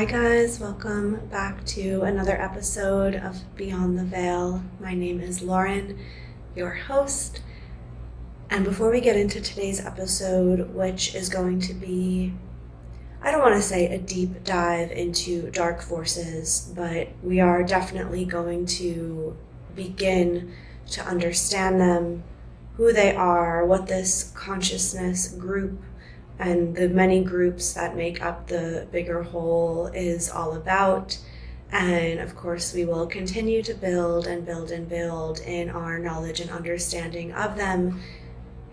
Hi guys, welcome back to another episode of Beyond the Veil. My name is Lauren, your host. And before we get into today's episode, which is going to be, I don't want to say a deep dive into dark forces, but we are definitely going to begin to understand them, who they are, what this consciousness group and the many groups that make up the bigger whole is all about. And of course, we will continue to build and build and build in our knowledge and understanding of them,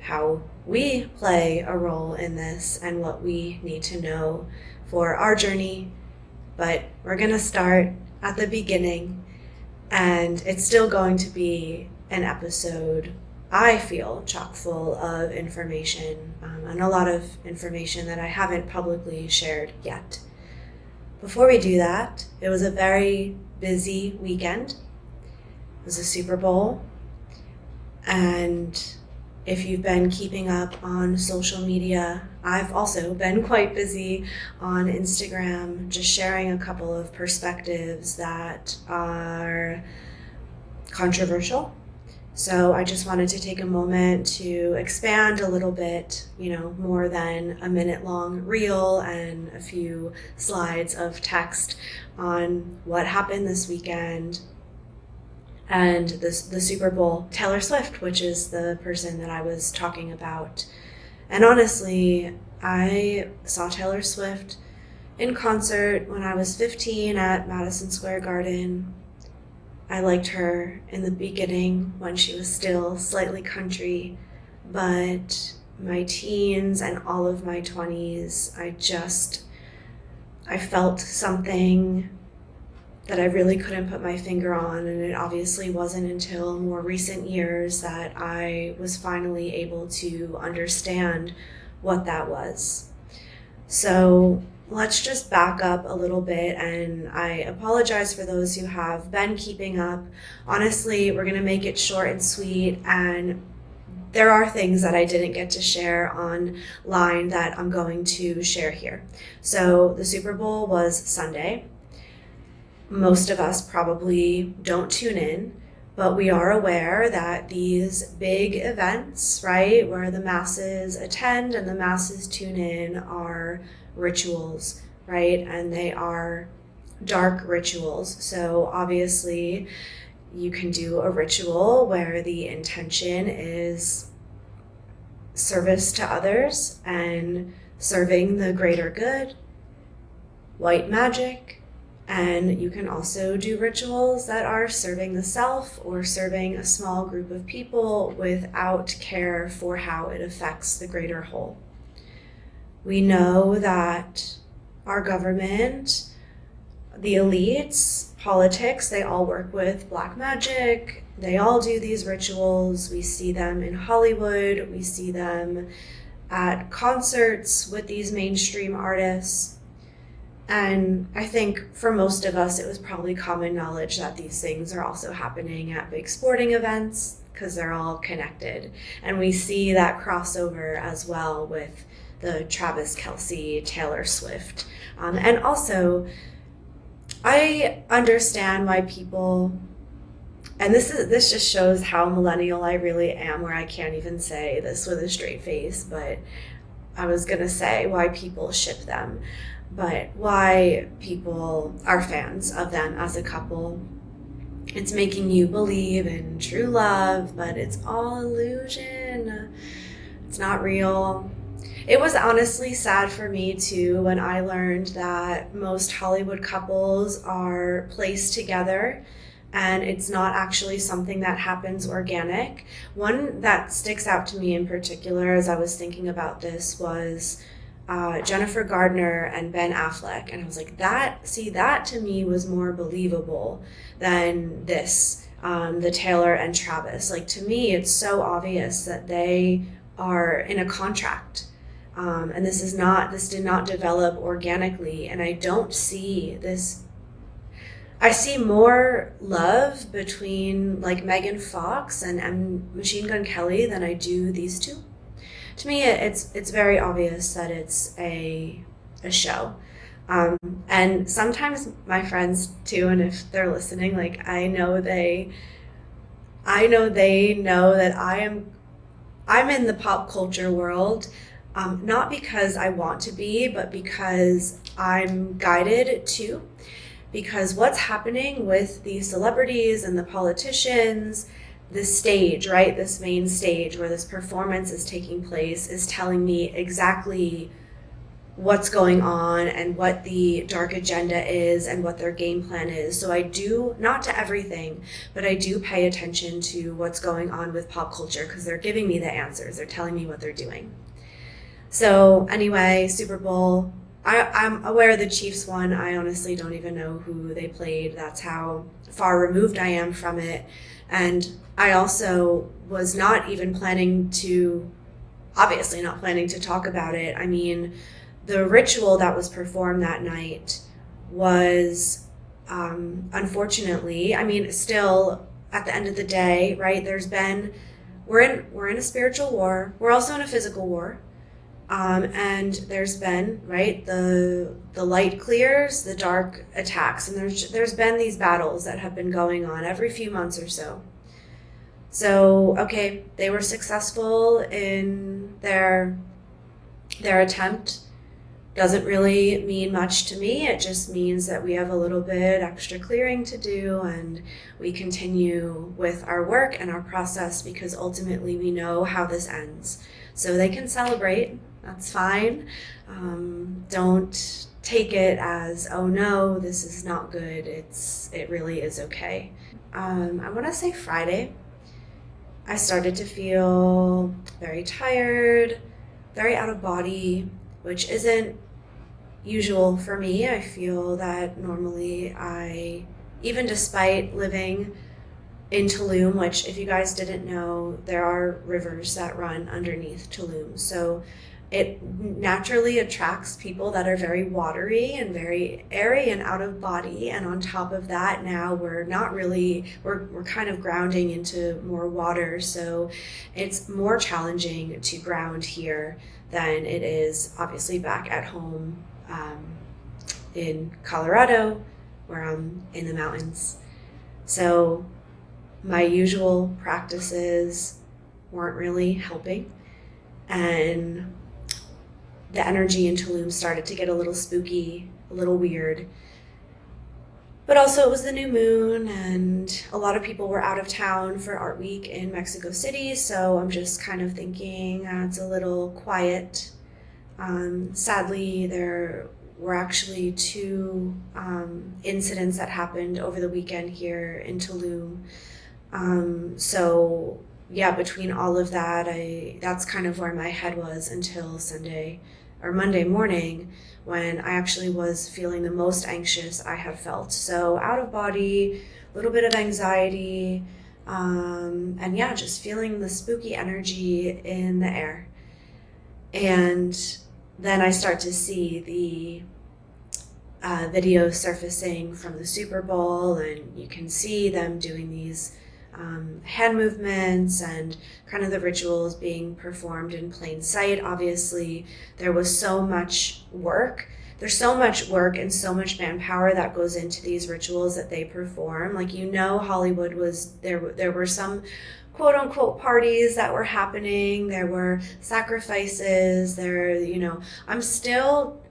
how we play a role in this, and what we need to know for our journey. But we're going to start at the beginning, and it's still going to be an episode I feel chock full of information, and a lot of information that I haven't publicly shared yet. Before we do that, it was a very busy weekend. It was a Super Bowl, and if you've been keeping up on social media, I've also been quite busy on Instagram, just sharing a couple of perspectives that are controversial. So I just wanted to take a moment to expand a little bit, more than a minute long reel and a few slides of text on what happened this weekend and the Super Bowl. Taylor Swift, which is the person that I was talking about. And honestly, I saw Taylor Swift in concert when I was 15 at Madison Square Garden. I liked her in the beginning when she was still slightly country, but my teens and all of my 20s, I felt something that I really couldn't put my finger on, and it obviously wasn't until more recent years that I was finally able to understand what that was. So let's just back up a little bit, and I apologize for those who have been keeping up. Honestly, we're going to make it short and sweet, and there are things that I didn't get to share online that I'm going to share here. So the Super Bowl was Sunday. Most of us probably don't tune in, but we are aware that these big events, right, where the masses attend and the masses tune in, are rituals, right? And they are dark rituals. So obviously you can do a ritual where the intention is service to others and serving the greater good, white magic. And you can also do rituals that are serving the self or serving a small group of people without care for how it affects the greater whole. We know that our government, the elites, politics, they all work with black magic. They all do these rituals. We see them in Hollywood. We see them at concerts with these mainstream artists. And I think for most of us, it was probably common knowledge that these things are also happening at big sporting events because they're all connected. And we see that crossover as well with the Travis Kelce, Taylor Swift. And also, I understand why people, and this just shows how millennial I really am, where I can't even say this with a straight face, but I was gonna say why people ship them, but why people are fans of them as a couple. It's making you believe in true love, but it's all illusion. It's not real. It was honestly sad for me too when I learned that most Hollywood couples are placed together and it's not actually something that happens organic. One that sticks out to me in particular as I was thinking about this was Jennifer Gardner and Ben Affleck. And I was like, that to me was more believable than this, the Taylor and Travis. Like, to me, it's so obvious that they are in a contract. And this did not develop organically. And I don't see this. I see more love between like Megan Fox and Machine Gun Kelly than I do these two. To me, it's very obvious that it's a show. And sometimes my friends too, and if they're listening, like I know they know that I'm in the pop culture world, not because I want to be, but because I'm guided to. Because what's happening with the celebrities and the politicians, this stage, right, this main stage where this performance is taking place, is telling me exactly what's going on and what the dark agenda is and what their game plan is. So I do, not to everything, but I do pay attention to what's going on with pop culture because they're giving me the answers. They're telling me what they're doing. So anyway, Super Bowl. I'm aware of the Chiefs won. I honestly don't even know who they played. That's how far removed I am from it. And I also was not even planning to, obviously not planning to talk about it. I mean, the ritual that was performed that night was, unfortunately, I mean, still at the end of the day, right? We're in a spiritual war. We're also in a physical war. And there's been, right, the light clears, the dark attacks, and there's been these battles that have been going on every few months or so. So, okay, they were successful in their attempt. Doesn't really mean much to me. It just means that we have a little bit extra clearing to do, and we continue with our work and our process because ultimately we know how this ends. So they can celebrate. That's fine. Don't take it as, oh no, this is not good. It really is okay. I want to say Friday, I started to feel very tired, very out of body, which isn't usual for me. I feel that normally even despite living in Tulum, which if you guys didn't know, there are rivers that run underneath Tulum. So it naturally attracts people that are very watery and very airy and out of body. And on top of that, now we're kind of grounding into more water. So it's more challenging to ground here than it is obviously back at home in Colorado, where I'm in the mountains. So my usual practices weren't really helping, and the energy in Tulum started to get a little spooky, a little weird. But also it was the new moon, and a lot of people were out of town for Art Week in Mexico City, so I'm just kind of thinking it's a little quiet. Sadly, there were actually two incidents that happened over the weekend here in Tulum. So yeah, between all of that, that's kind of where my head was until Sunday or Monday morning, when I actually was feeling the most anxious I have felt. So out of body, a little bit of anxiety, and yeah, just feeling the spooky energy in the air. And then I start to see the videos surfacing from the Super Bowl, and you can see them doing these hand movements and kind of the rituals being performed in plain sight. Obviously, there was so much work. There's so much work and so much manpower that goes into these rituals that they perform. Like, Hollywood was there. There were some quote unquote parties that were happening. There were sacrifices. I'm still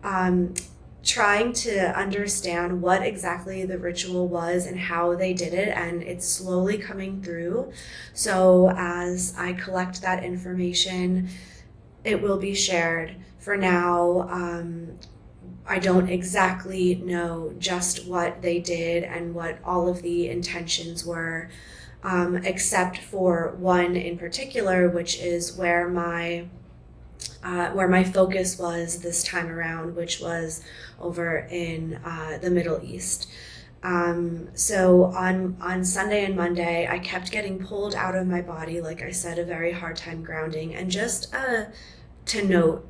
trying to understand what exactly the ritual was and how they did it, and it's slowly coming through. So as I collect that information, it will be shared. For now, I don't exactly know just what they did and what all of the intentions were, except for one in particular, which is where my focus was this time around, which was over in the Middle East. So on Sunday and Monday, I kept getting pulled out of my body. Like I said, a very hard time grounding. And just to note,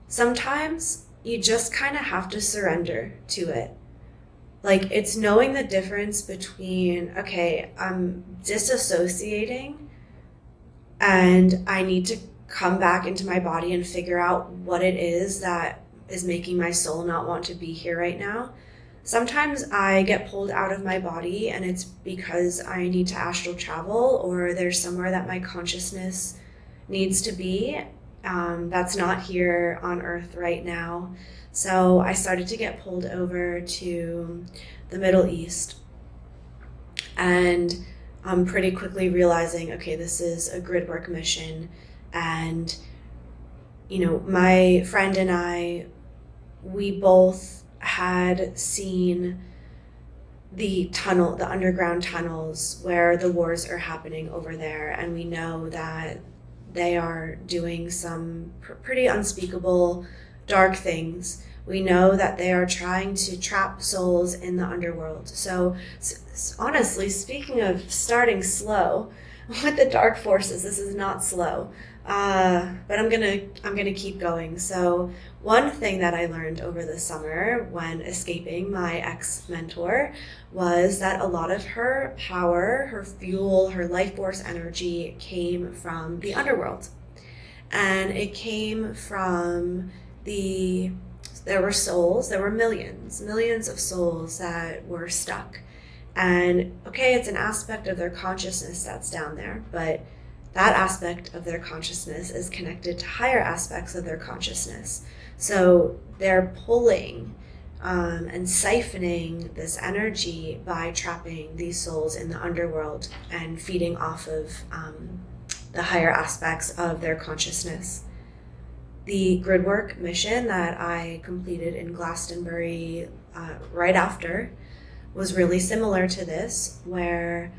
sometimes you just kind of have to surrender to it. Like, it's knowing the difference between, okay, I'm disassociating and I need to come back into my body and figure out what it is that is making my soul not want to be here right now. Sometimes I get pulled out of my body and it's because I need to astral travel, or there's somewhere that my consciousness needs to be that's not here on earth right now. So I started to get pulled over to the Middle East, and I'm pretty quickly realizing, okay, this is a grid work mission. And, you know, my friend and I, we both had seen the underground tunnels where the wars are happening over there. And we know that they are doing some pretty unspeakable, dark things. We know that they are trying to trap souls in the underworld. So honestly, speaking of starting slow with the dark forces, this is not slow. But I'm gonna keep going. So one thing that I learned over the summer when escaping my ex-mentor was that a lot of her power, her fuel, her life force energy came from the underworld. And it came from there were souls, there were millions of souls that were stuck. And okay, it's an aspect of their consciousness that's down there, but that aspect of their consciousness is connected to higher aspects of their consciousness. So they're pulling and siphoning this energy by trapping these souls in the underworld and feeding off of the higher aspects of their consciousness. The gridwork mission that I completed in Glastonbury right after was really similar to this, where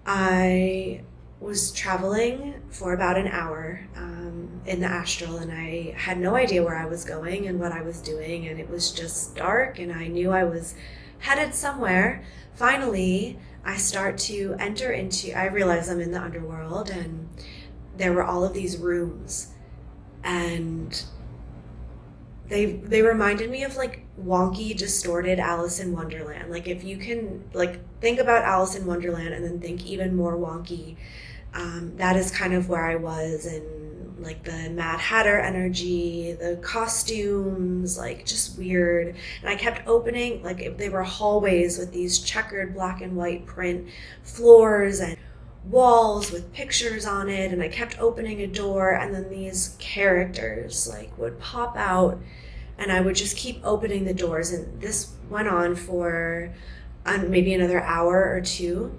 I was traveling for about an hour in the astral, and I had no idea where I was going and what I was doing, and it was just dark, and I knew I was headed somewhere. Finally, I start to enter into, I realize I'm in the underworld, and there were all of these rooms, and they reminded me of like wonky, distorted Alice in Wonderland. Like if you can like think about Alice in Wonderland and then think even more wonky, that is kind of where I was, in like the Mad Hatter energy, the costumes, like just weird. And I kept opening, like they were hallways with these checkered black and white print floors and walls with pictures on it, and I kept opening a door, and then these characters like would pop out, and I would just keep opening the doors, and this went on for maybe another hour or two.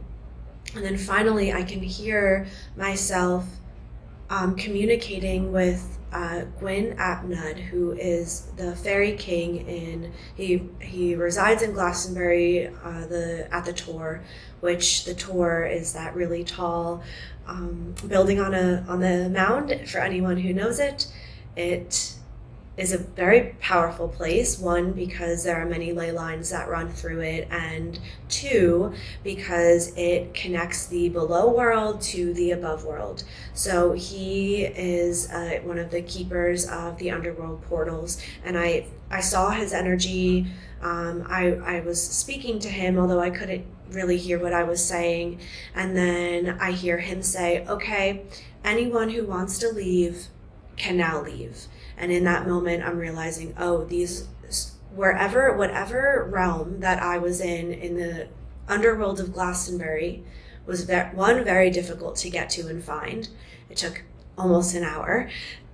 And then finally I can hear myself communicating with Gwyn ap Nudd, who is the fairy king he resides in Glastonbury at the Tor, which the Tor is that really tall building on the mound. For anyone who knows it, it is a very powerful place. One, because there are many ley lines that run through it, and two, because it connects the below world to the above world. So he is one of the keepers of the underworld portals, and I saw his energy. I was speaking to him, although I couldn't really hear what I was saying, and then I hear him say, okay, anyone who wants to leave can now leave. And in that moment, I'm realizing, oh, whatever realm that I was in the underworld of Glastonbury was very difficult to get to and find. It took almost an hour.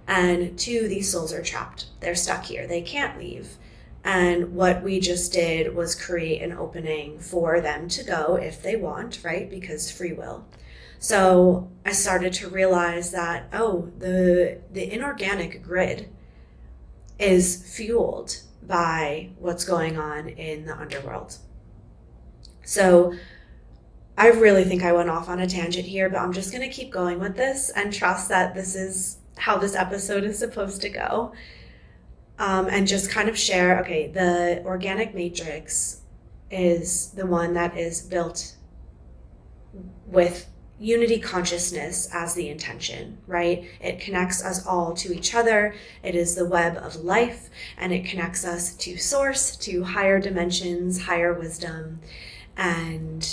And two, these souls are trapped. They're stuck here. They can't leave. And what we just did was create an opening for them to go if they want, right? Because free will. So I started to realize that, oh, the inorganic grid is fueled by what's going on in the underworld. So I really think I went off on a tangent here, but I'm just going to keep going with this and trust that this is how this episode is supposed to go. And just kind of share, okay, the organic matrix is the one that is built with unity consciousness as the intention, right? It connects us all to each other. It is the web of life, and it connects us to source, to higher dimensions, higher wisdom. And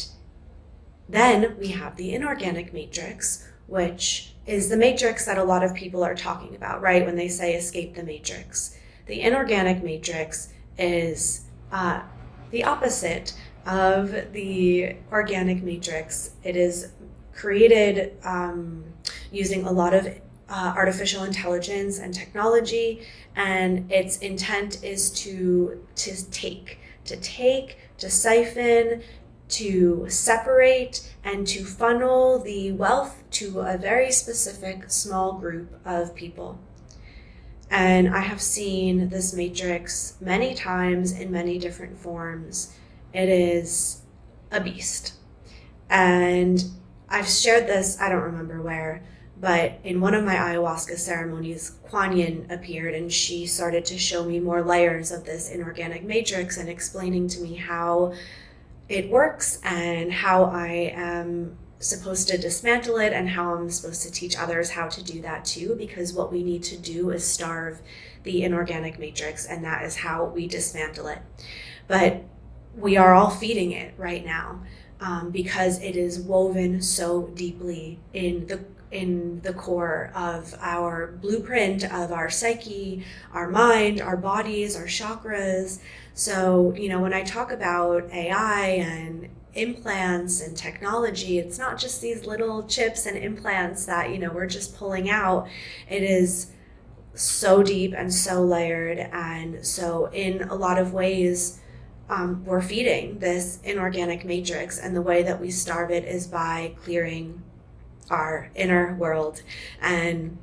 then we have the inorganic matrix, which is the matrix that a lot of people are talking about, right? When they say escape the matrix. The inorganic matrix is the opposite of the organic matrix. It is created using a lot of artificial intelligence and technology, and its intent is to take, to siphon, to separate, and to funnel the wealth to a very specific small group of people. And I have seen this matrix many times in many different forms. It is a beast. And I've shared this, I don't remember where, but in one of my ayahuasca ceremonies, Kuan Yin appeared, and she started to show me more layers of this inorganic matrix and explaining to me how it works and how I am supposed to dismantle it and how I'm supposed to teach others how to do that too, because what we need to do is starve the inorganic matrix, and that is how we dismantle it. But we are all feeding it right now because it is woven so deeply in the core of our blueprint of our psyche, our mind, our bodies, our chakras. So, when I talk about AI and implants and technology, it's not just these little chips and implants that, we're just pulling out. It is so deep and so layered. And so in a lot of ways, we're feeding this inorganic matrix, and the way that we starve it is by clearing our inner world and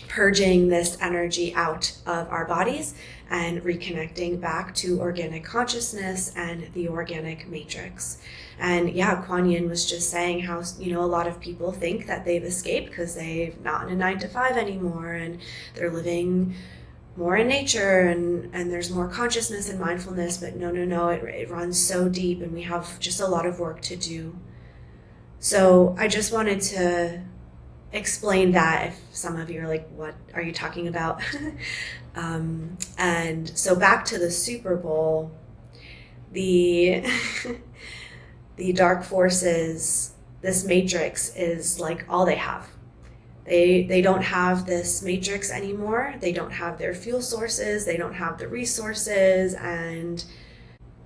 purging this energy out of our bodies and reconnecting back to organic consciousness and the organic matrix. And yeah, Kuan Yin was just saying how, a lot of people think that they've escaped because they're not in a 9-to-5 anymore and they're living more in nature and there's more consciousness and mindfulness, but no, it runs so deep and we have just a lot of work to do. So I just wanted to explain that if some of you are like, what are you talking about? And so back to the Super Bowl, the dark forces, this matrix is like all they have. They don't have this matrix anymore. They don't have their fuel sources. They don't have the resources. And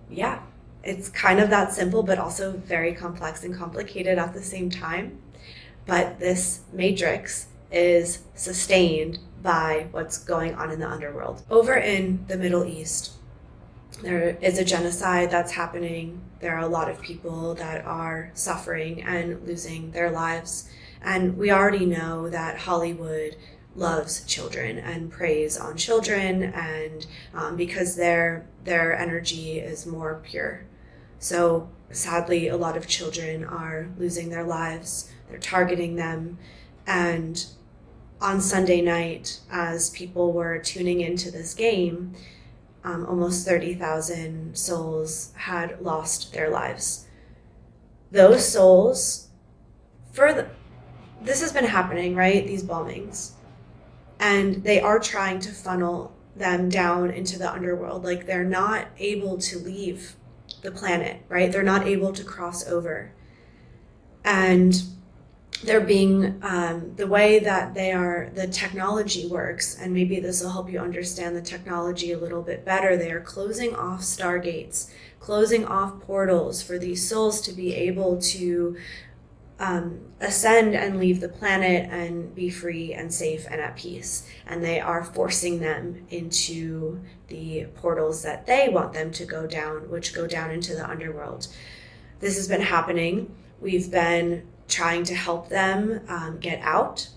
yeah, it's kind of that simple, but also very complex and complicated at the same time. But this matrix is sustained by what's going on in the underworld. Over in the Middle East, there is a genocide that's happening. There are a lot of people that are suffering and losing their lives. And we already know that Hollywood loves children and preys on children, and because their energy is more pure. So sadly, a lot of children are losing their lives. They're targeting them. And on Sunday night, as people were tuning into this game, almost 30,000 souls had lost their lives. Those souls, this has been happening, right? These bombings. And they are trying to funnel them down into the underworld. Like, they're not able to leave the planet, right? They're not able to cross over. And they're being, the way that the technology works, and maybe this will help you understand the technology a little bit better, they are closing off stargates, closing off portals for these souls to be able to ascend and leave the planet and be free and safe and at peace. And they are forcing them into the portals that they want them to go down, which go down into the underworld. This has been happening. We've been trying to help them get out.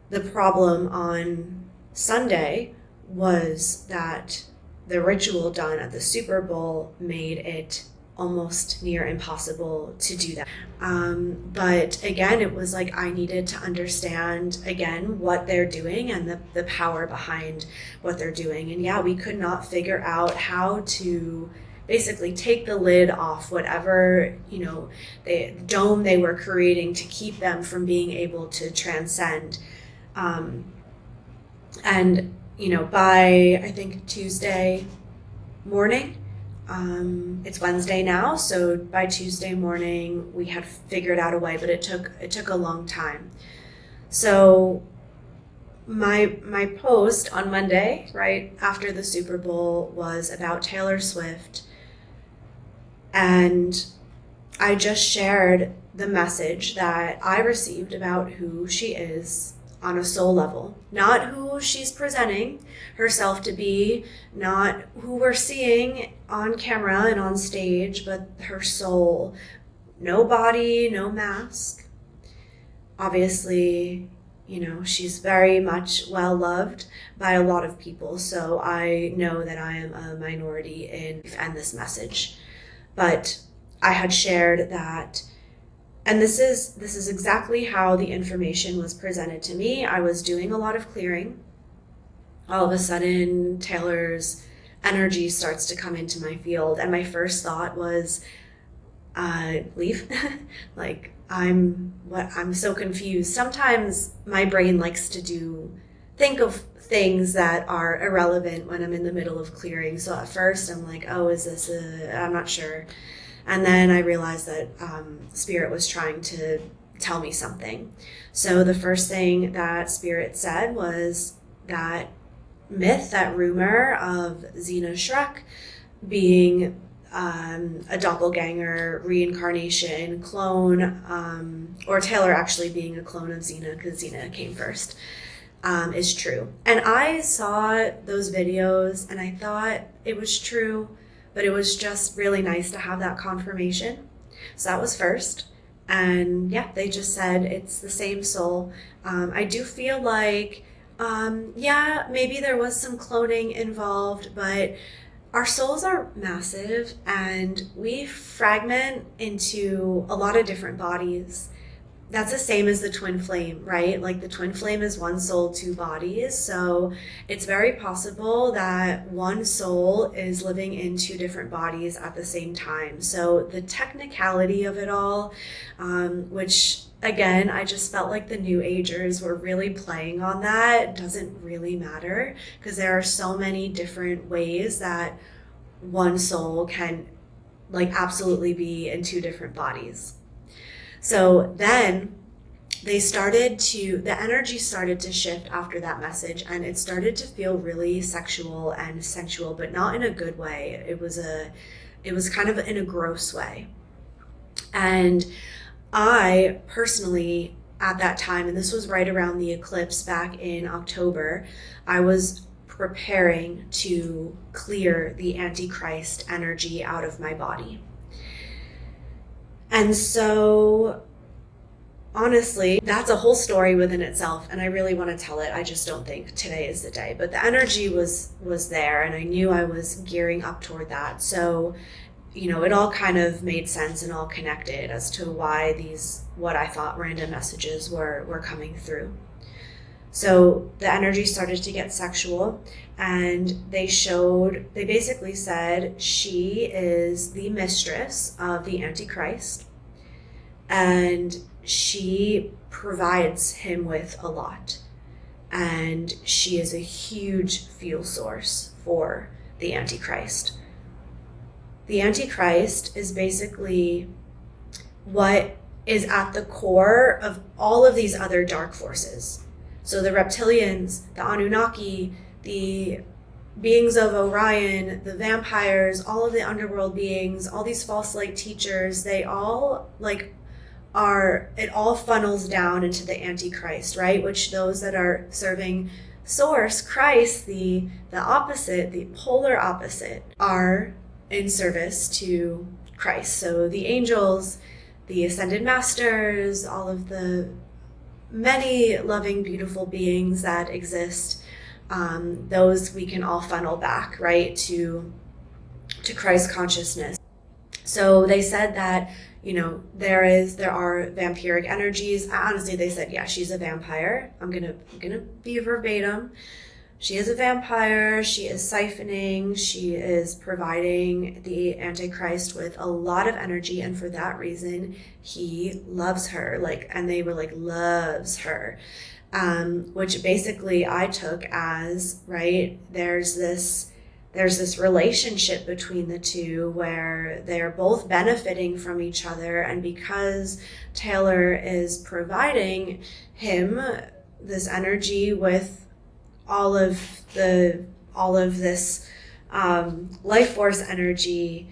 The problem on Sunday was that the ritual done at the Super Bowl made it almost near impossible to do that. But again, it was like I needed to understand again what they're doing and the power behind what they're doing. And yeah, we could not figure out how to basically take the lid off whatever, the dome they were creating to keep them from being able to transcend. And, by I think Tuesday morning, it's Wednesday now, so by Tuesday morning we had figured out a way, but it took a long time. So my post on Monday, right after the Super Bowl, was about Taylor Swift, and I just shared the message that I received about who she is on a soul level, not who she's presenting herself to be, not who we're seeing on camera and on stage, but her soul. No body, no mask. Obviously, she's very much well loved by a lot of people, so I know that I am a minority in this message. But I had shared that, and this is exactly how the information was presented to me. I was doing a lot of clearing. All of a sudden, Taylor's energy starts to come into my field, and my first thought was, leave. Like, I'm so confused. Sometimes my brain likes to think of things that are irrelevant when I'm in the middle of clearing. So at first I'm like, oh, is this I'm not sure. And then I realized that Spirit was trying to tell me something. So the first thing that Spirit said was that myth, that rumor of Xena Shrek being a doppelganger, reincarnation, clone, or Taylor actually being a clone of Xena because Xena came first, is true. And I saw those videos and I thought it was true, but it was just really nice to have that confirmation. So that was first. And yeah, they just said it's the same soul. I do feel like, maybe there was some cloning involved, but our souls are massive and we fragment into a lot of different bodies. That's the same as the twin flame, right? Like the twin flame is one soul, two bodies. So it's very possible that one soul is living in two different bodies at the same time. So the technicality of it all, which again, I just felt like the New Agers were really playing on that, doesn't really matter because there are so many different ways that one soul can absolutely be in two different bodies. So then the energy started to shift after that message, and it started to feel really sexual and sensual, but not in a good way. It was kind of in a gross way. And I personally, at that time, and this was right around the eclipse back in October, I was preparing to clear the Antichrist energy out of my body. And so, honestly, that's a whole story within itself, and I really want to tell it. I just don't think today is the day. But the energy was there, and I knew I was gearing up toward that. So, it all kind of made sense and all connected as to why these, what I thought random messages were coming through. So the energy started to get sexual, and they basically said she is the mistress of the Antichrist, and she provides him with a lot, and she is a huge fuel source for the Antichrist. The Antichrist is basically what is at the core of all of these other dark forces. So the reptilians, the Anunnaki, the beings of Orion, the vampires, all of the underworld beings, all these false light teachers, they all it all funnels down into the Antichrist, right? Which those that are serving Source, Christ, the opposite, the polar opposite, are in service to Christ. So the angels, the ascended masters, all of the many loving, beautiful beings that exist, those we can all funnel back, right, to Christ consciousness. So they said that, there are vampiric energies. Honestly, they said, yeah, she's a vampire. I'm gonna be verbatim. She is a vampire. She is siphoning. She is providing the Antichrist with a lot of energy, and for that reason, he loves her. And they were loves her, which basically I took as, right, there's this relationship between the two where they're both benefiting from each other, and because Taylor is providing him this energy with all of this life force energy,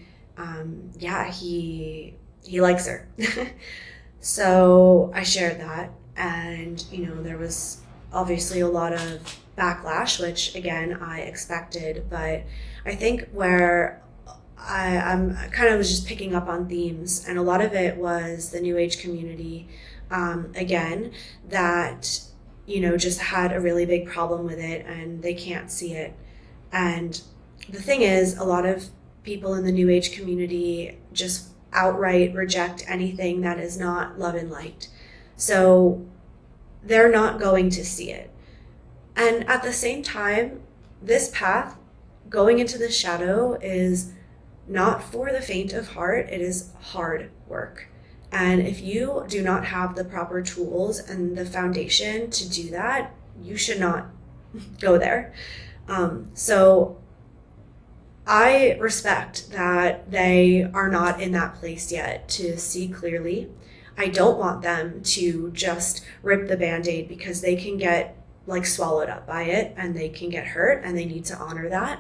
he likes her. So I shared that, and there was obviously a lot of backlash, which again I expected, but I think where I'm kind of was just picking up on themes, and a lot of it was the New Age community, again, that just had a really big problem with it, and they can't see it. And the thing is, a lot of people in the New Age community just outright reject anything that is not love and light. So they're not going to see it. And at the same time, this path going into the shadow is not for the faint of heart. It is hard work. And if you do not have the proper tools and the foundation to do that, you should not go there. So I respect that they are not in that place yet to see clearly. I don't want them to just rip the Band-Aid, because they can get swallowed up by it and they can get hurt, and they need to honor that.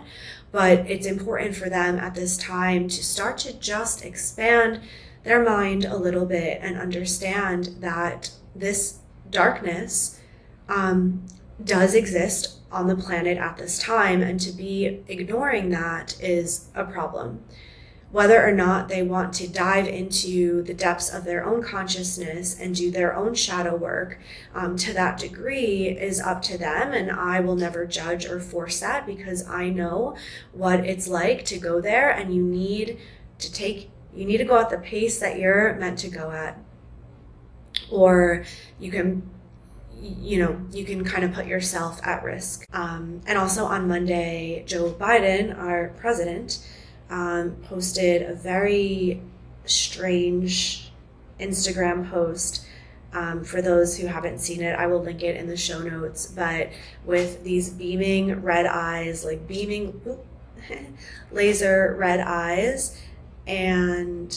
But it's important for them at this time to start to just expand their mind a little bit and understand that this darkness does exist on the planet at this time, and to be ignoring that is a problem. Whether or not they want to dive into the depths of their own consciousness and do their own shadow work to that degree is up to them, and I will never judge or force that, because I know what it's like to go there, and you need to go at the pace that you're meant to go at, or you can kind of put yourself at risk. And also on Monday, Joe Biden, our president, posted a very strange Instagram post. For those who haven't seen it, I will link it in the show notes, but with these beaming red eyes, laser red eyes, and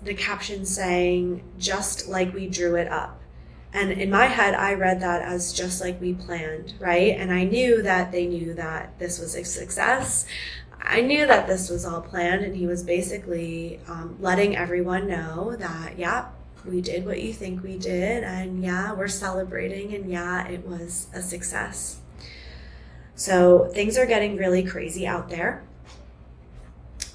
the caption saying, "Just like we drew it up." And in my head, I read that as just like we planned, right? And I knew that they knew that this was a success. I knew that this was all planned, and he was basically letting everyone know that, yeah, we did what you think we did, and yeah, we're celebrating, and yeah, it was a success. So things are getting really crazy out there.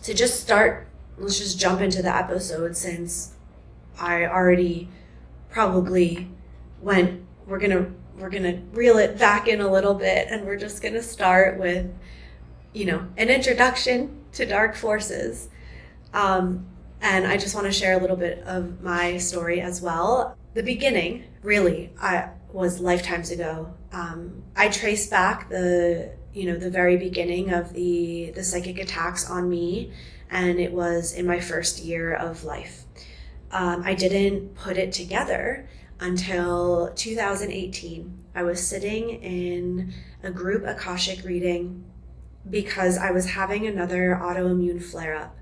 To just start, let's just jump into the episode, since I already probably went, we're gonna reel it back in a little bit, and we're just gonna start with an introduction to dark forces. And I just want to share a little bit of my story as well. The beginning really was lifetimes ago. I trace back the very beginning of the psychic attacks on me, and it was in my first year of life. I didn't put it together until 2018. I was sitting in a group Akashic reading because I was having another autoimmune flare-up,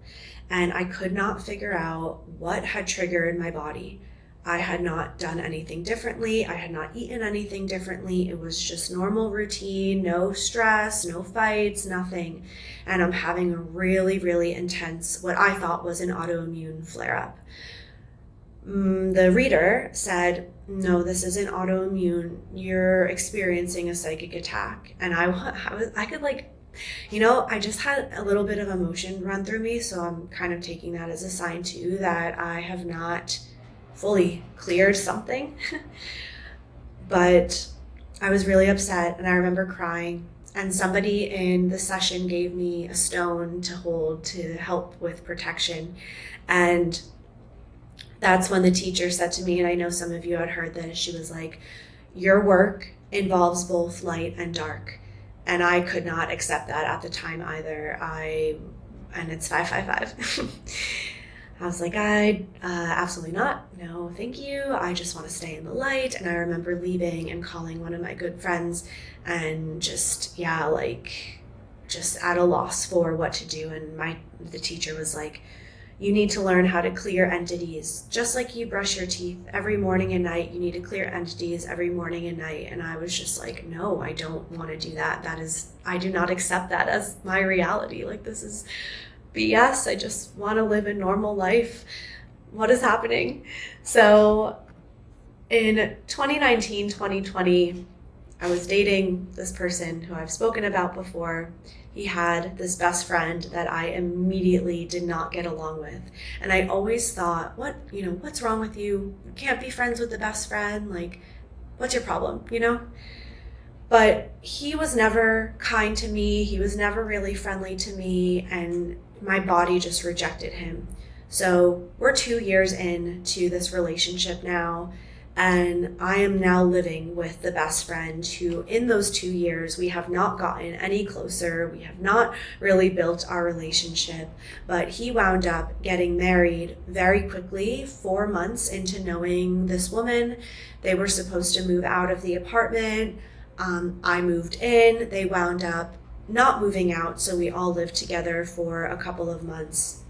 and I could not figure out what had triggered my body. I had not done anything differently. I had not eaten anything differently. It was just normal routine, no stress, no fights, nothing. And I'm having a really, really intense, what I thought was an autoimmune flare-up. The reader said, "No, this isn't autoimmune. You're experiencing a psychic attack." And I could I just had a little bit of emotion run through me, so I'm kind of taking that as a sign too that I have not fully cleared something. But I was really upset, and I remember crying, and somebody in the session gave me a stone to hold to help with protection. And that's when the teacher said to me, and I know some of you had heard this, she was like, "Your work involves both light and dark." And I could not accept that at the time either. And it's 555. I was like, absolutely not. No, thank you. I just want to stay in the light. And I remember leaving and calling one of my good friends and just at a loss for what to do. And the teacher was like, You need to learn how to clear entities. Just like you brush your teeth every morning and night, you need to clear entities every morning and night. And I was just like, no, I don't want to do that. I do not accept that as my reality. Like, this is BS. I just want to live a normal life. What is happening? So in 2019, 2020, I was dating this person who I've spoken about before. He had this best friend that I immediately did not get along with. And I always thought, what's wrong with you? You can't be friends with the best friend. Like, what's your problem, But he was never kind to me. He was never really friendly to me. And my body just rejected him. So we're 2 years into this relationship now. And I am now living with the best friend who, in those 2 years, we have not gotten any closer. We have not really built our relationship, but he wound up getting married very quickly, 4 months into knowing this woman. They were supposed to move out of the apartment. I moved in. They wound up not moving out, so we all lived together for a couple of months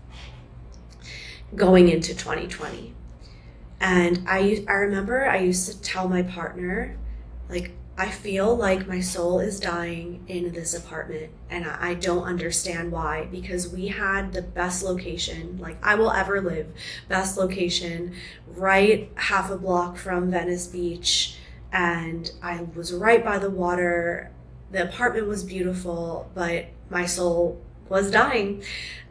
going into 2020. And I remember I used to tell my partner, like, I feel like my soul is dying in this apartment, and I don't understand why, because we had the best location, like I will ever live, best location, right half a block from Venice Beach, and I was right by the water. The apartment was beautiful, but my soul was dying.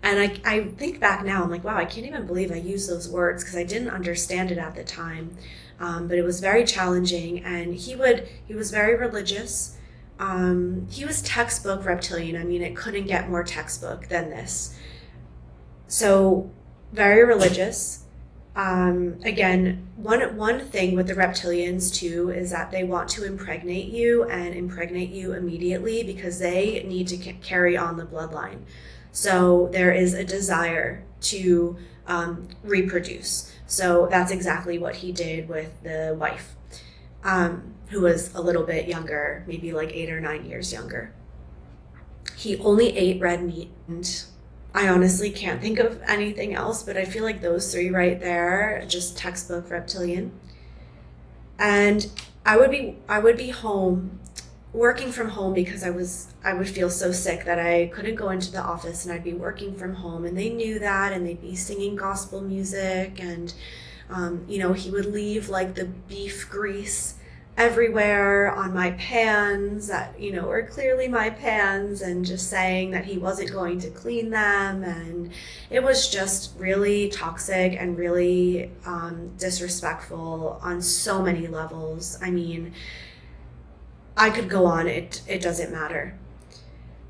And I think back now, I'm like, wow, I can't even believe I used those words, because I didn't understand it at the time. But it was very challenging. And he was very religious. He was textbook reptilian. I mean, it couldn't get more textbook than this. So very religious. Again, one thing with the reptilians too is that they want to impregnate you immediately, because they need to carry on the bloodline. So there is a desire to reproduce. So that's exactly what he did with the wife, who was a little bit younger, maybe like 8 or 9 years younger. He only ate red meat, and I honestly can't think of anything else, but I feel like those 3 right there, just textbook reptilian. And I would be home, working from home, because I would feel so sick that I couldn't go into the office, and I'd be working from home, and they knew that, and they'd be singing gospel music, and he would leave like the beef grease everywhere on my pans that were clearly my pans, and just saying that he wasn't going to clean them. And it was just really toxic and really disrespectful on so many levels. I mean, I could go on, it doesn't matter.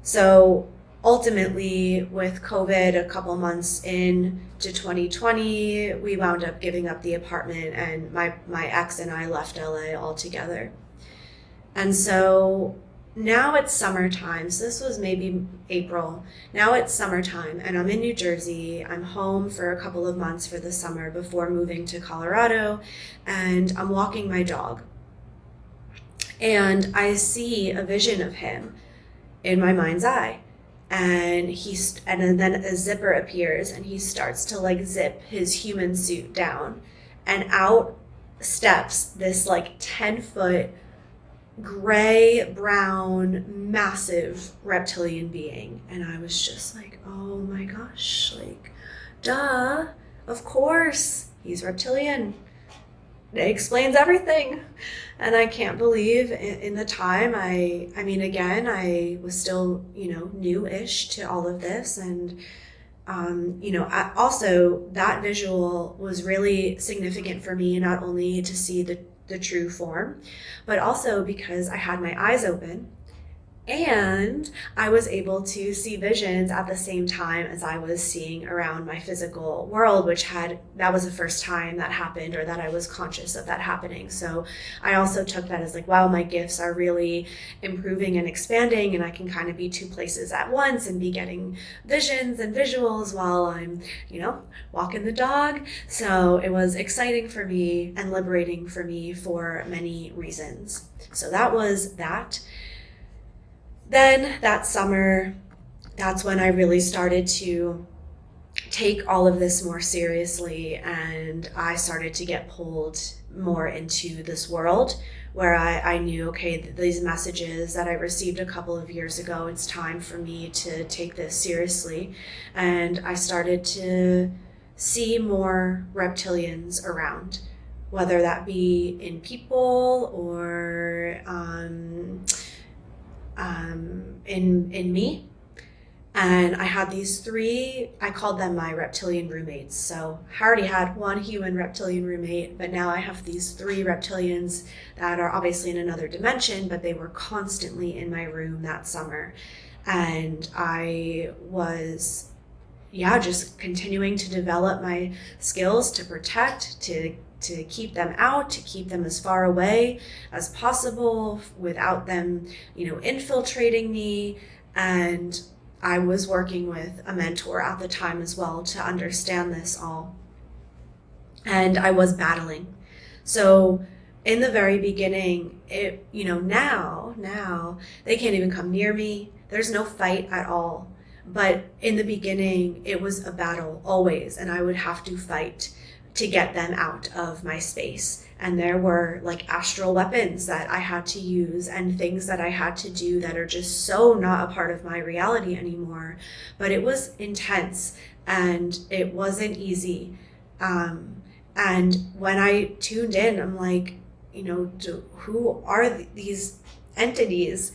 So ultimately, with COVID a couple months into 2020, we wound up giving up the apartment, and my ex and I left LA altogether. And so now it's summertime. So this was maybe April. Now it's summertime, and I'm in New Jersey. I'm home for a couple of months for the summer before moving to Colorado, and I'm walking my dog. And I see a vision of him in my mind's eye. And then a zipper appears, and he starts to like zip his human suit down, and out steps this like 10-foot gray brown massive reptilian being. And I was just like, oh my gosh, like, duh, of course he's reptilian. It explains everything. And I can't believe in the time, I mean, again, I was still, new-ish to all of this. And, also that visual was really significant for me, not only to see the true form, but also because I had my eyes open, and I was able to see visions at the same time as I was seeing around my physical world, that was the first time that happened, or that I was conscious of that happening. So I also took that as like, wow, my gifts are really improving and expanding, and I can kind of be 2 places at once and be getting visions and visuals while I'm, walking the dog. So it was exciting for me and liberating for me for many reasons. So that was that. Then that summer, that's when I really started to take all of this more seriously, and I started to get pulled more into this world where I knew, okay, these messages that I received a couple of years ago, it's time for me to take this seriously. And I started to see more reptilians around, whether that be in people or in me. And I had these three, I called them my reptilian roommates. So I already had one human reptilian roommate, but now I have these three reptilians that are obviously in another dimension, but they were constantly in my room that summer. And I was, just continuing to develop my skills to protect, to keep them out, to keep them as far away as possible without them, infiltrating me. And I was working with a mentor at the time as well to understand this all. And I was battling. So in the very beginning, now they can't even come near me. There's no fight at all. But in the beginning, it was a battle always, and I would have to fight to get them out of my space. And there were like astral weapons that I had to use and things that I had to do that are just so not a part of my reality anymore. But it was intense and it wasn't easy. And when I tuned in, I'm like, who are these entities?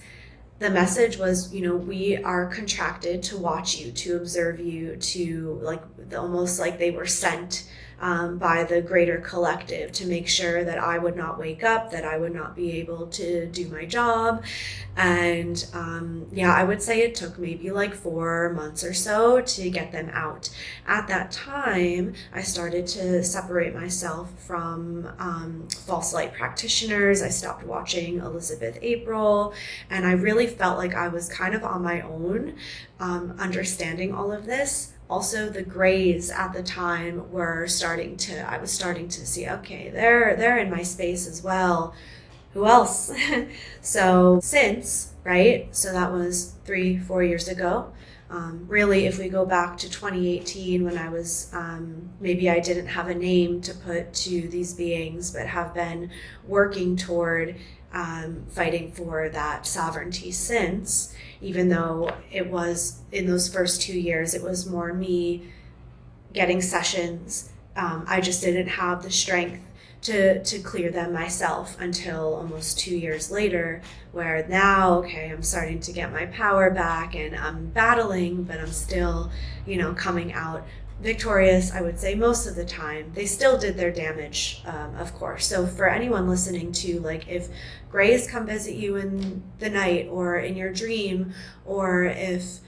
The message was, we are contracted to watch you, to observe you, to almost like they were sent by the greater collective to make sure that I would not wake up, that I would not be able to do my job. And I would say it took maybe like 4 months or so to get them out. At that time, I started to separate myself from false light practitioners. I stopped watching Elizabeth April, and I really felt like I was kind of on my own, understanding all of this. Also, the Greys at the time I was starting to see, okay, they're in my space as well. Who else? So that was 3-4 years ago. Really, if we go back to 2018 when I was, maybe I didn't have a name to put to these beings, but have been working toward fighting for that sovereignty since, even though it was in those first 2 years, it was more me getting sessions. I just didn't have the strength to clear them myself until almost 2 years later, where now, okay, I'm starting to get my power back and I'm battling, but I'm still, coming out victorious, I would say, most of the time. They still did their damage, of course. So for anyone listening to, if Greys come visit you in the night or in your dream, or if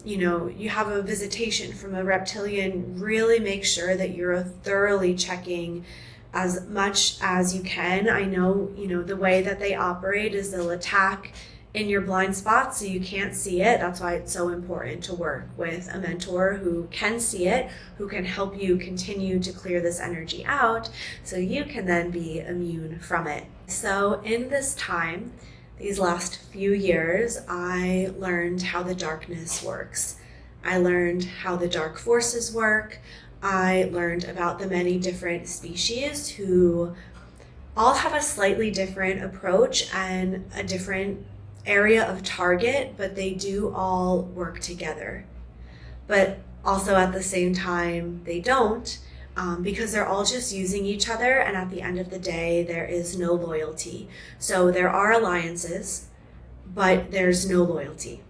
you have a visitation from a reptilian, really make sure that you're thoroughly checking as much as you can. I know, the way that they operate is they'll attack in your blind spot so you can't see it. That's why it's so important to work with a mentor who can see it, who can help you continue to clear this energy out so you can then be immune from it. So in this time, these last few years, I learned how the darkness works. I learned how the dark forces work. I learned about the many different species who all have a slightly different approach and a different area of target, but they do all work together. But also at the same time, they don't, because they're all just using each other, and at the end of the day, there is no loyalty. So there are alliances, but there's no loyalty.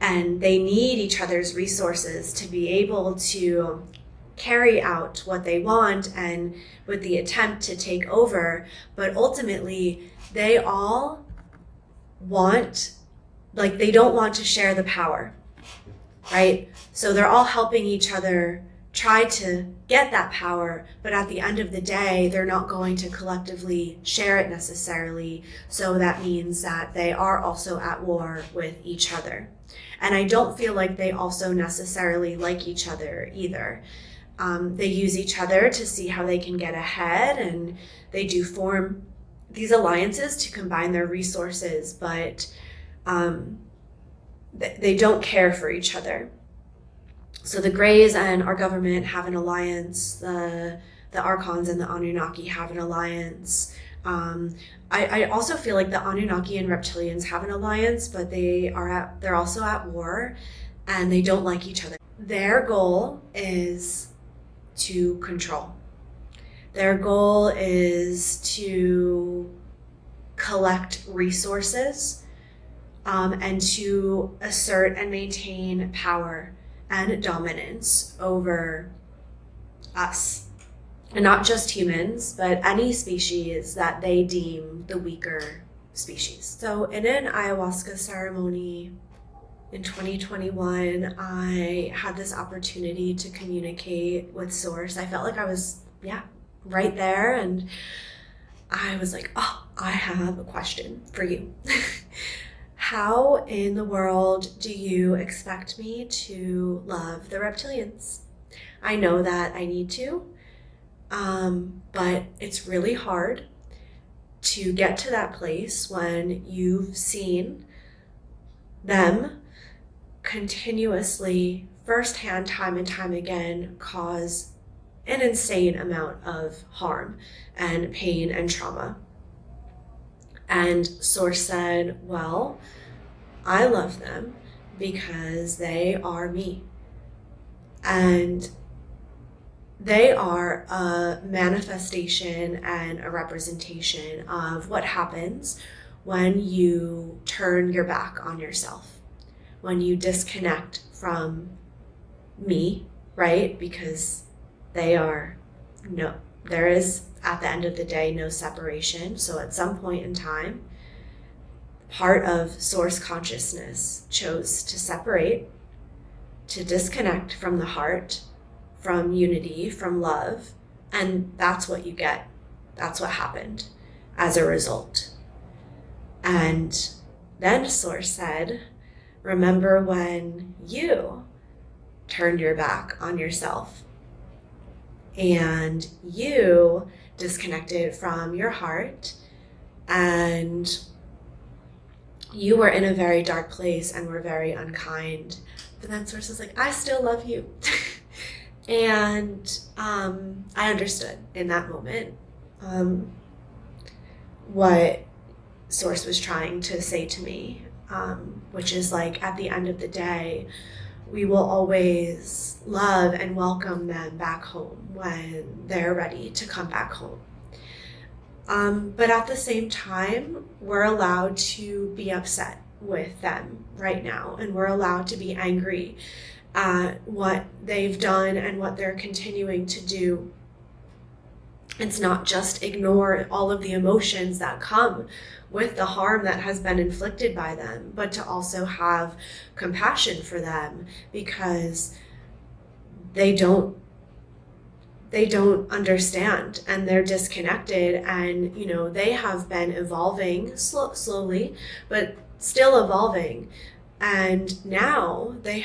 And they need each other's resources to be able to carry out what they want and with the attempt to take over. But ultimately, they all they don't want to share the power, right? So they're all helping each other try to get that power, but at the end of the day, they're not going to collectively share it necessarily. So that means that they are also at war with each other. And I don't feel like they also necessarily like each other either. They use each other to see how they can get ahead, and they do form these alliances to combine their resources, but they don't care for each other. So the Greys and our government have an alliance. The Archons and the Anunnaki have an alliance. I also feel like the Anunnaki and reptilians have an alliance, but they're also at war, and they don't like each other. Their goal is to control. Their goal is to collect resources, and to assert and maintain power and dominance over us. And not just humans, but any species that they deem the weaker species. So in an ayahuasca ceremony in 2021, I had this opportunity to communicate with Source. I felt like I was, right there. And I was like, oh, I have a question for you. How in the world do you expect me to love the reptilians? I know that I need to, but it's really hard to get to that place when you've seen them continuously, firsthand, time and time again, cause an insane amount of harm and pain and trauma. And Source said, well, I love them because they are me. And they are a manifestation and a representation of what happens when you turn your back on yourself, when you disconnect from me, right? Because there is, at the end of the day, no separation. So at some point in time, part of Source consciousness chose to separate, to disconnect from the heart, from unity, from love, and that's what you get. That's what happened as a result. And then Source said, remember when you turned your back on yourself and you disconnected from your heart and you were in a very dark place and were very unkind. But then Source is like, I still love you. And I understood in that moment what Source was trying to say to me, which is like, at the end of the day, we will always love and welcome them back home when they're ready to come back home. But at the same time, we're allowed to be upset with them right now, and we're allowed to be angry at what they've done and what they're continuing to do. It's not just ignore all of the emotions that come with the harm that has been inflicted by them, but to also have compassion for them, because they don't understand and they're disconnected, and they have been evolving slowly, but still evolving. And now they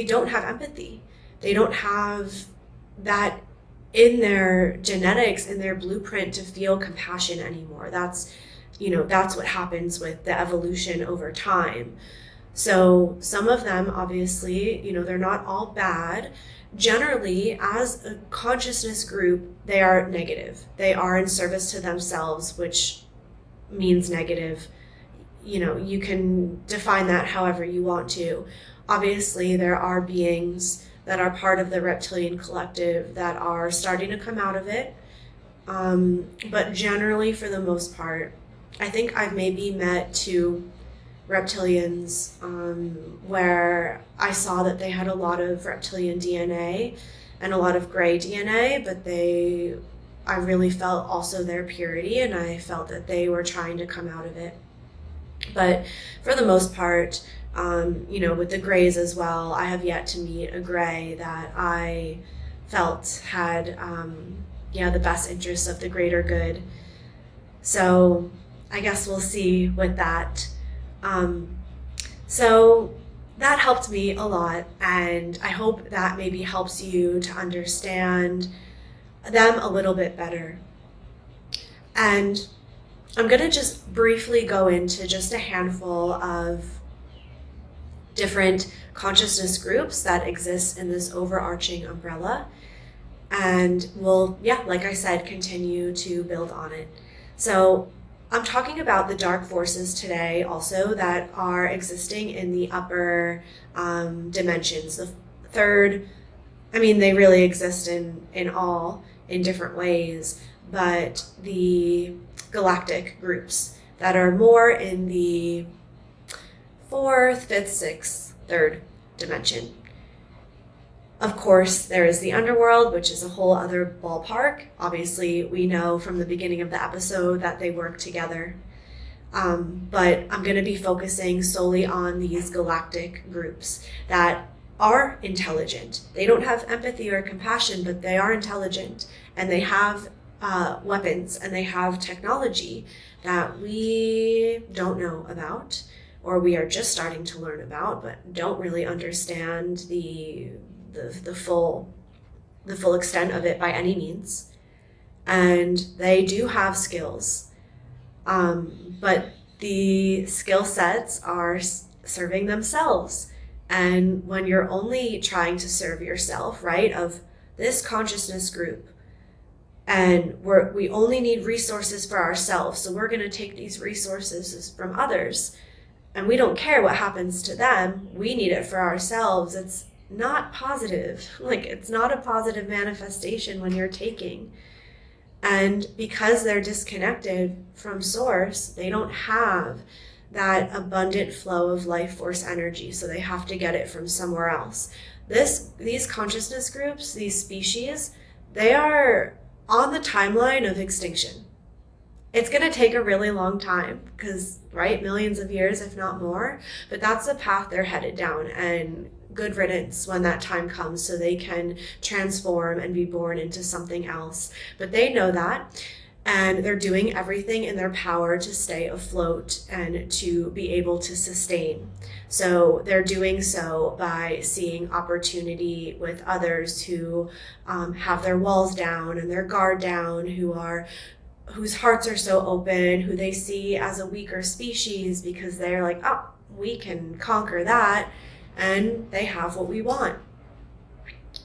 don't have empathy. They don't have that in their genetics, in their blueprint, to feel compassion anymore. That's what happens with the evolution over time. So some of them, obviously, they're not all bad. Generally, as a consciousness group, they are negative. They are in service to themselves, which means negative. You can define that however you want to. Obviously, there are beings that are part of the reptilian collective that are starting to come out of it. But generally, for the most part, I think I've maybe met 2 reptilians where I saw that they had a lot of reptilian DNA and a lot of gray DNA, but I really felt also their purity, and I felt that they were trying to come out of it. But for the most part, with the grays as well, I have yet to meet a gray that I felt had, the best interests of the greater good. So I guess we'll see with that. So that helped me a lot, and I hope that maybe helps you to understand them a little bit better. And I'm going to just briefly go into just a handful of different consciousness groups that exist in this overarching umbrella. And we'll, like I said, continue to build on it. So I'm talking about the dark forces today also that are existing in the upper dimensions. The third, they really exist in all in different ways, but the galactic groups that are more in the fourth, fifth, sixth, third dimension. Of course, there is the underworld, which is a whole other ballpark. Obviously, we know from the beginning of the episode that they work together. But I'm going to be focusing solely on these galactic groups that are intelligent. They don't have empathy or compassion, but they are intelligent, and they have weapons, and they have technology that we don't know about, or we are just starting to learn about, but don't really understand the full extent of it by any means. And they do have skills, but the skill sets are serving themselves. And when you're only trying to serve yourself, right, of this consciousness group, and we only need resources for ourselves, so we're going to take these resources from others, and we don't care what happens to them, we need it for ourselves. It's not positive. It's not a positive manifestation when you're taking. And because they're disconnected from source, they don't have that abundant flow of life force energy, so they have to get it from somewhere else. These consciousness groups, these species, they are on the timeline of extinction. It's going to take a really long time because, right, millions of years, if not more, but that's the path they're headed down, and good riddance when that time comes so they can transform and be born into something else. But they know that, and they're doing everything in their power to stay afloat and to be able to sustain. So they're doing so by seeing opportunity with others who have their walls down and their guard down, whose hearts are so open, who they see as a weaker species because they're like, oh, we can conquer that, and they have what we want.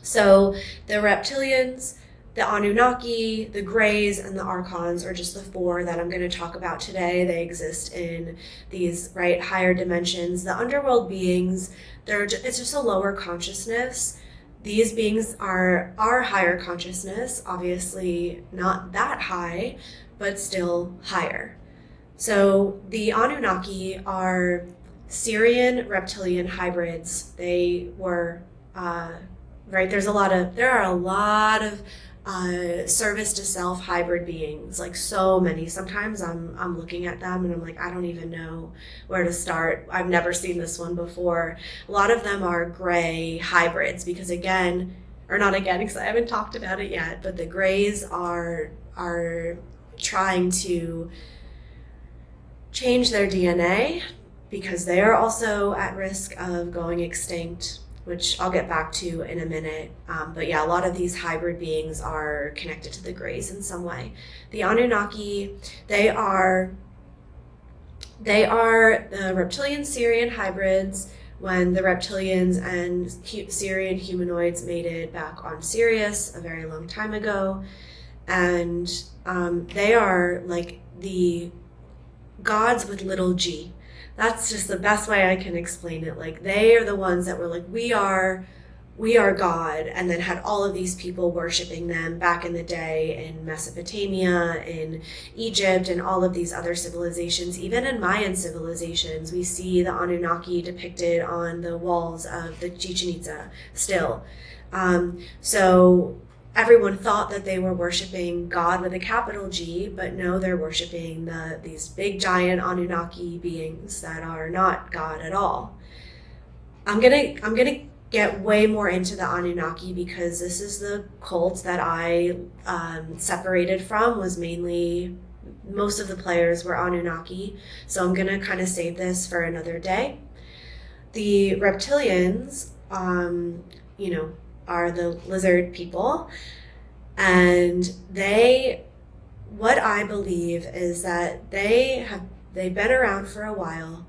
So the reptilians, the Anunnaki, the Greys, and the Archons are just the four that I'm going to talk about today. They exist in these higher dimensions. The underworld beings, it's just a lower consciousness. These beings are higher consciousness, obviously not that high, but still higher. So the Anunnaki are Sirian reptilian hybrids. They were, there are a lot of service to self hybrid beings, so many. Sometimes I'm looking at them and I'm like, I don't even know where to start. I've never seen this one before. A lot of them are gray hybrids because because I haven't talked about it yet, but the Greys are trying to change their DNA because they are also at risk of going extinct, which I'll get back to in a minute. But yeah, a lot of these hybrid beings are connected to the Greys in some way. The Anunnaki, they are the reptilian Sirian hybrids when the reptilians and Sirian humanoids mated back on Sirius a very long time ago. And they are like the gods with little g. That's just the best way I can explain it. They are the ones that were like, we are God, and then had all of these people worshiping them back in the day in Mesopotamia, in Egypt, and all of these other civilizations. Even in Mayan civilizations, we see the Anunnaki depicted on the walls of the Chichen Itza still. So everyone thought that they were worshiping God with a capital G, but no, they're worshiping these big giant Anunnaki beings that are not God at all. I'm gonna get way more into the Anunnaki because this is the cult that I separated from. Was mainly, most of the players were Anunnaki, so I'm gonna kind of save this for another day. The reptilians, are the lizard people, and what I believe is that they've been around for a while,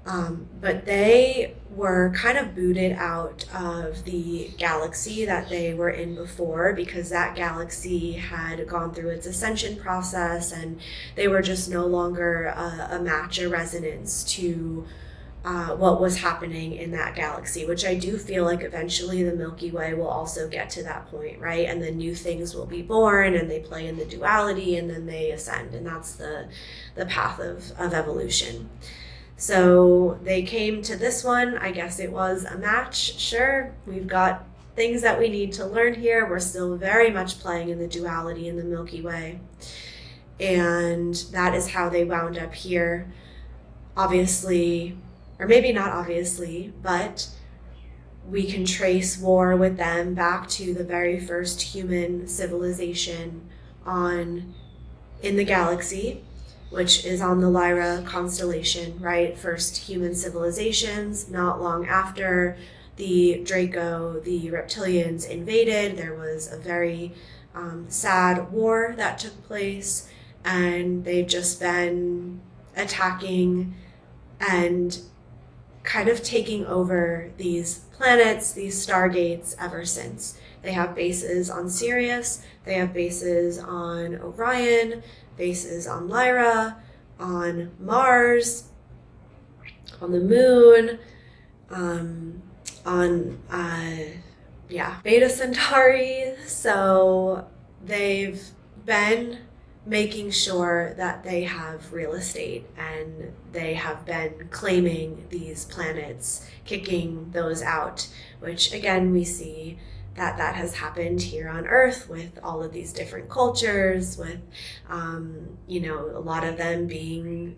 But they were kind of booted out of the galaxy that they were in before, because that galaxy had gone through its ascension process, and they were just no longer a match, a resonance to what was happening in that galaxy, which I do feel like eventually the Milky Way will also get to that point, right? And then new things will be born, and they play in the duality, and then they ascend, and that's the path of evolution. So they came to this one. I guess it was a match. Sure, we've got things that we need to learn here. We're still very much playing in the duality in the Milky Way. And that is how they wound up here. Obviously, or maybe not obviously, but we can trace war with them back to the very first human civilization in the galaxy, which is on the Lyra constellation, right? First human civilizations. Not long after the Draco, the reptilians invaded, there was a very sad war that took place, and they've just been attacking and kind of taking over these planets, these stargates, ever since. They have bases on Sirius, they have bases on Orion, bases on Lyra, on Mars, on the moon, Beta Centauri. So they've been making sure that they have real estate, and they have been claiming these planets, kicking those out, which again we see that has happened here on Earth with all of these different cultures, with a lot of them being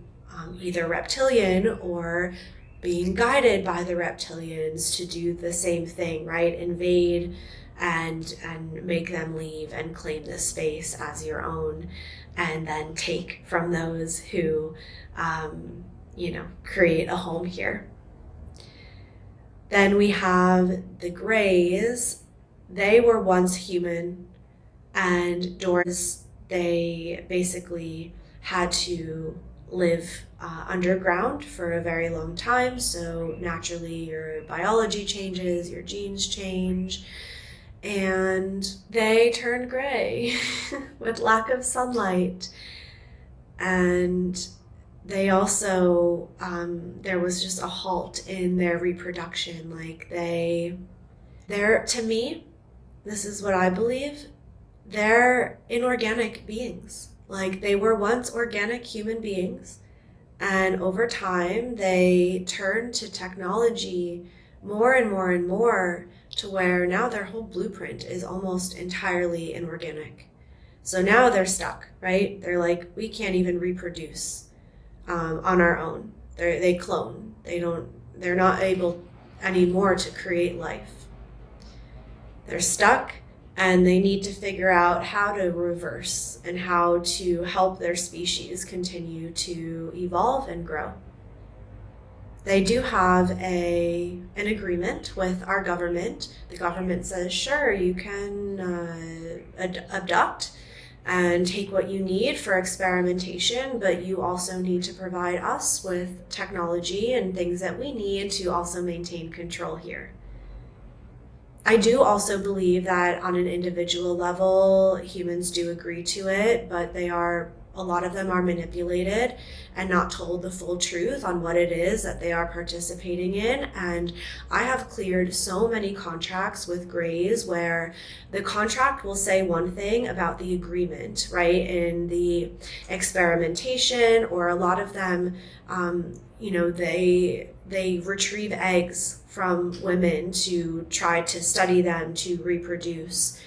either reptilian or being guided by the reptilians to do the same thing, right? Invade and make them leave and claim this space as your own, and then take from those who create a home here. Then we have the Greys. They were once human, and they basically had to live underground for a very long time. So naturally your biology changes, your genes change, and they turn gray with lack of sunlight. And they also, there was just a halt in their reproduction. Like they're, to me, this is what I believe, they're inorganic beings. Like they were once organic human beings, and over time they turned to technology more and more and more, to where now their whole blueprint is almost entirely inorganic. So now they're stuck, right? They're like, we can't even reproduce on our own. They clone. They're not able anymore to create life. They're stuck, and they need to figure out how to reverse and how to help their species continue to evolve and grow. They do have an agreement with our government. The government says, sure, you can abduct and take what you need for experimentation, but you also need to provide us with technology and things that we need to also maintain control here. I do also believe that on an individual level, humans do agree to it, but a lot of them are manipulated and not told the full truth on what it is that they are participating in. And I have cleared so many contracts with Greys where the contract will say one thing about the agreement, right? In the experimentation, or a lot of them, they retrieve eggs from women to try to study them to reproduce.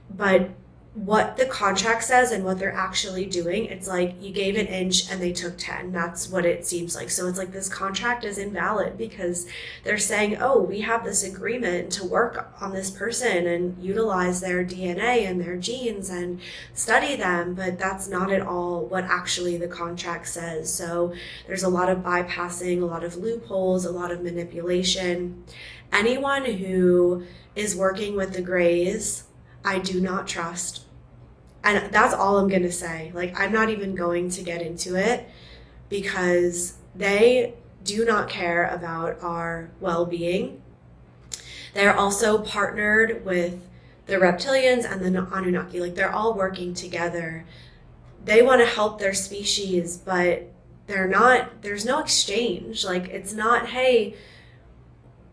But what the contract says and what they're actually doing, it's like you gave an inch and they took 10. That's what it seems like. So it's like this contract is invalid, because they're saying, oh, we have this agreement to work on this person and utilize their DNA and their genes and study them, but that's not at all what actually the contract says. So there's a lot of bypassing, a lot of loopholes, a lot of manipulation. Anyone who is working with the Greys, I do not trust. And that's all I'm going to say. Like, I'm not even going to get into it, because they do not care about our well-being. They're also partnered with the reptilians and the Anunnaki. Like, they're all working together. They want to help their species, but there's no exchange. Like, it's not, hey,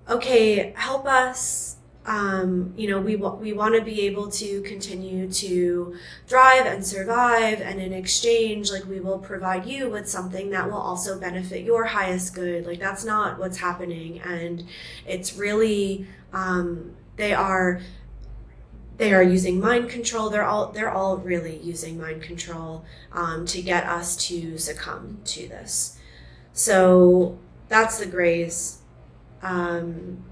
okay, help us. We want to be able to continue to thrive and survive, and in exchange, like, we will provide you with something that will also benefit your highest good. Like, that's not what's happening. And it's really, they are using mind control. They're all really using mind control to get us to succumb to this. So that's the Greys. And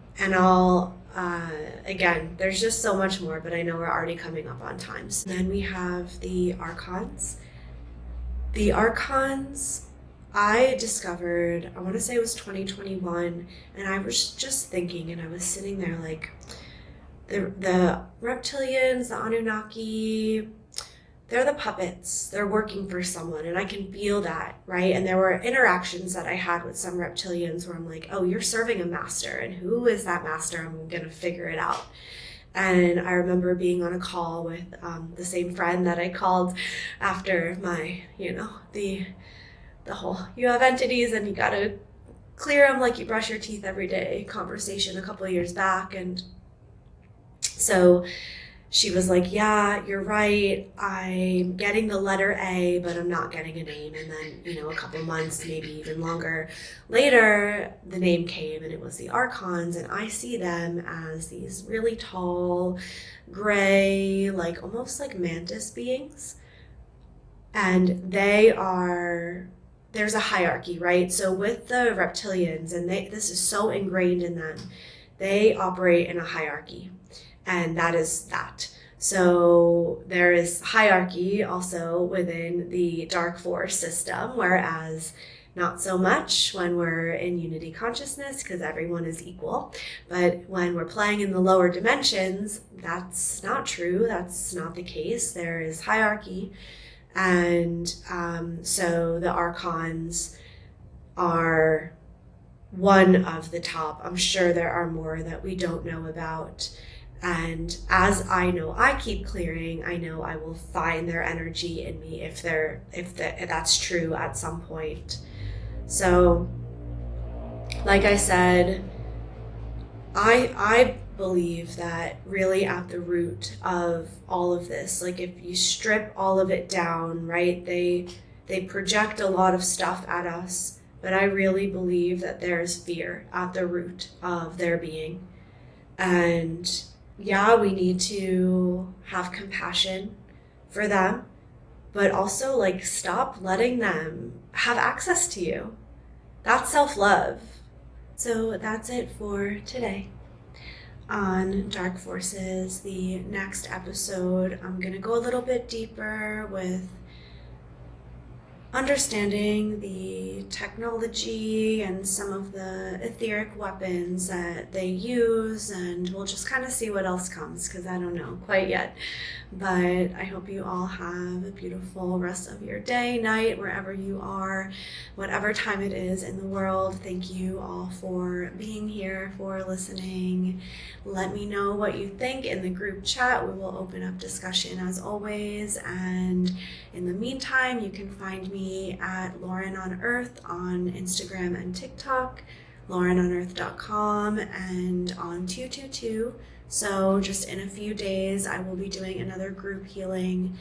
again, there's just so much more, but I know we're already coming up on time. So then we have the Archons. The Archons, I discovered, I want to say it was 2021, and I was just thinking, and I was sitting there like, the reptilians, the Anunnaki, they're the puppets. They're working for someone, and I can feel that, right? And there were interactions that I had with some reptilians where I'm like, oh, you're serving a master, and who is that master? I'm going to figure it out. And I remember being on a call with the same friend that I called after my, the whole, you have entities and you got to clear them like you brush your teeth every day conversation a couple of years back. And so she was like, yeah, you're right. I'm getting the letter A, but I'm not getting a name. And then, a couple months, maybe even longer later, the name came, and it was the Archons. And I see them as these really tall, gray, like almost like mantis beings. And there's a hierarchy, right? So with the reptilians, and this is so ingrained in them, they operate in a hierarchy. And that is that. So there is hierarchy also within the dark force system, whereas not so much when we're in unity consciousness, because everyone is equal. But when we're playing in the lower dimensions, that's not true. That's not the case. There is hierarchy. And so the Archons are one of the top. I'm sure there are more that we don't know about. And as I keep clearing, I know I will find their energy in me if that's true at some point. So, like I said, I believe that really at the root of all of this, like if you strip all of it down, right, they project a lot of stuff at us, but I really believe that there's fear at the root of their being. And yeah, we need to have compassion for them, but also like stop letting them have access to you. That's self-love. So that's it for today on Dark Forces. The next episode, I'm going to go a little bit deeper with understanding the technology and some of the etheric weapons that they use, and we'll just kind of see what else comes, because I don't know quite yet. But I hope you all have a beautiful rest of your day, night, wherever you are, whatever time it is in the world. Thank you all for being here, for listening. Let me know what you think in the group chat. We will open up discussion as always. And in the meantime, you can find me at Lauren on Earth on Instagram and TikTok, LaurenOnEarth.com, and on 222. So just in a few days, I will be doing another group healing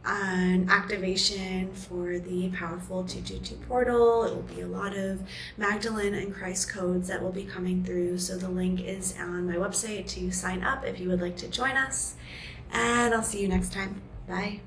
and activation for the powerful 222 portal. It will be a lot of Magdalene and Christ codes that will be coming through. So the link is on my website to sign up if you would like to join us. And I'll see you next time. Bye.